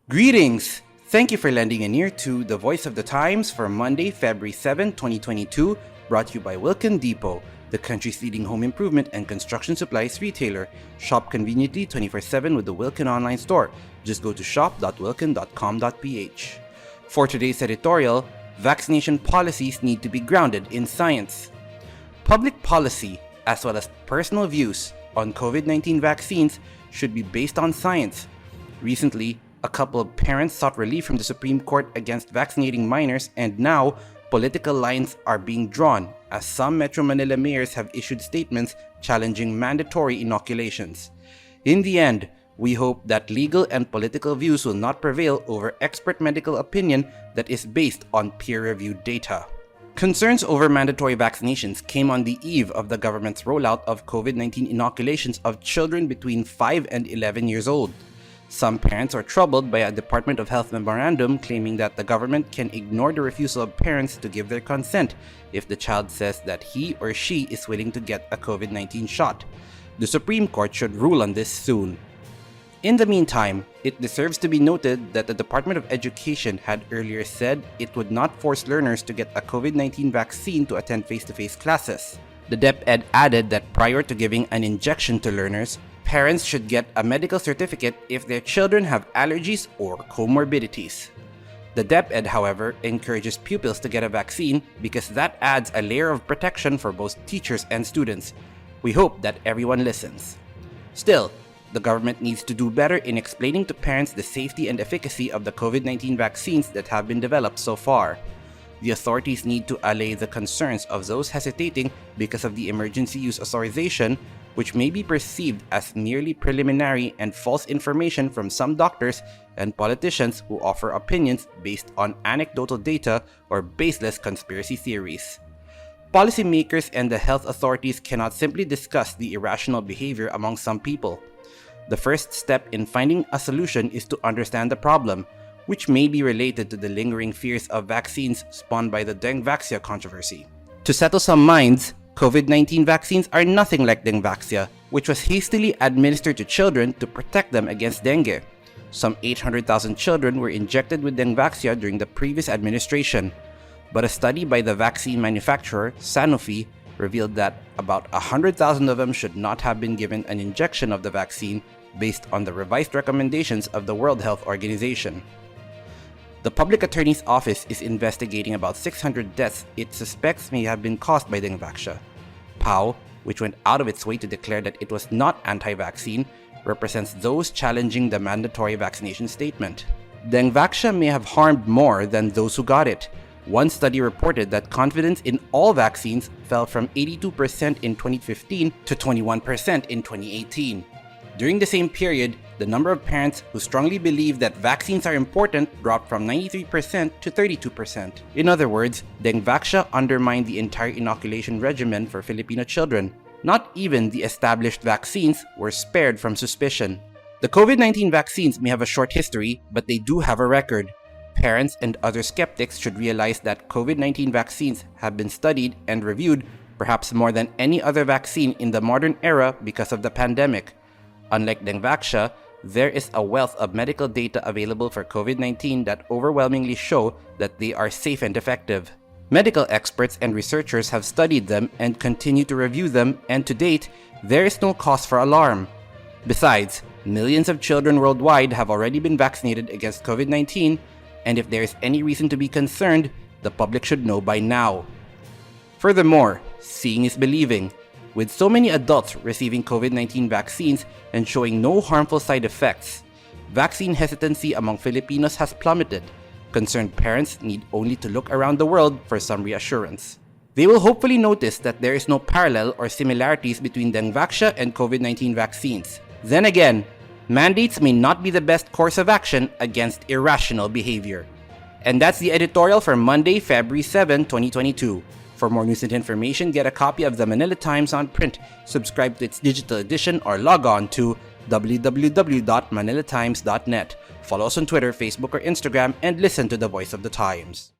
Greetings! Thank you for lending an ear to The Voice of the Times for Monday, February 7, 2022, brought to you by Wilkin Depot, the country's leading home improvement and construction supplies retailer. Shop conveniently 24/7 with the Wilkin online store. Just go to shop.wilkin.com.ph. For today's editorial, vaccination policies need to be grounded in science. Public policy, as well as personal views on COVID-19 vaccines, should be based on science. Recently, a couple of parents sought relief from the Supreme Court against vaccinating minors, and now political lines are being drawn as some Metro Manila mayors have issued statements challenging mandatory inoculations. In the end, we hope that legal and political views will not prevail over expert medical opinion that is based on peer-reviewed data. Concerns over mandatory vaccinations came on the eve of the government's rollout of COVID-19 inoculations of children between 5 and 11 years old. Some parents are troubled by a Department of Health memorandum claiming that the government can ignore the refusal of parents to give their consent if the child says that he or she is willing to get a COVID-19 shot. The Supreme Court should rule on this soon. In the meantime, it deserves to be noted that the Department of Education had earlier said it would not force learners to get a COVID-19 vaccine to attend face-to-face classes. The DepEd added that prior to giving an injection to learners, parents should get a medical certificate if their children have allergies or comorbidities. The DepEd, however, encourages pupils to get a vaccine because that adds a layer of protection for both teachers and students. We hope that everyone listens. Still, the government needs to do better in explaining to parents the safety and efficacy of the COVID-19 vaccines that have been developed so far. The authorities need to allay the concerns of those hesitating because of the emergency use authorization, which may be perceived as merely preliminary and false information from some doctors and politicians who offer opinions based on anecdotal data or baseless conspiracy theories. Policymakers and the health authorities cannot simply discuss the irrational behavior among some people. The first step in finding a solution is to understand the problem, which may be related to the lingering fears of vaccines spawned by the Dengvaxia controversy. To settle some minds, COVID-19 vaccines are nothing like Dengvaxia, which was hastily administered to children to protect them against dengue. Some 800,000 children were injected with Dengvaxia during the previous administration, but a study by the vaccine manufacturer, Sanofi, revealed that about 100,000 of them should not have been given an injection of the vaccine based on the revised recommendations of the World Health Organization. The Public Attorney's Office is investigating about 600 deaths it suspects may have been caused by Dengvaxia. PAO, which went out of its way to declare that it was not anti-vaccine, represents those challenging the mandatory vaccination statement. Dengvaxia may have harmed more than those who got it. One study reported that confidence in all vaccines fell from 82% in 2015 to 21% in 2018. During the same period, the number of parents who strongly believe that vaccines are important dropped from 93% to 32%. In other words, Dengvaxia undermined the entire inoculation regimen for Filipino children. Not even the established vaccines were spared from suspicion. The COVID-19 vaccines may have a short history, but they do have a record. Parents and other skeptics should realize that COVID-19 vaccines have been studied and reviewed perhaps more than any other vaccine in the modern era because of the pandemic. Unlike Dengvaxia, there is a wealth of medical data available for COVID-19 that overwhelmingly show that they are safe and effective. Medical experts and researchers have studied them and continue to review them, and to date, there is no cause for alarm. Besides, millions of children worldwide have already been vaccinated against COVID-19, and if there is any reason to be concerned, the public should know by now. Furthermore, seeing is believing. With so many adults receiving COVID-19 vaccines and showing no harmful side effects, vaccine hesitancy among Filipinos has plummeted. Concerned parents need only to look around the world for some reassurance. They will hopefully notice that there is no parallel or similarities between Dengvaxia and COVID-19 vaccines. Then again, mandates may not be the best course of action against irrational behavior. And that's the editorial for Monday, February 7, 2022. For more news and information, get a copy of the Manila Times on print, subscribe to its digital edition, or log on to www.manilatimes.net. Follow us on Twitter, Facebook, or Instagram, and listen to the Voice of the Times.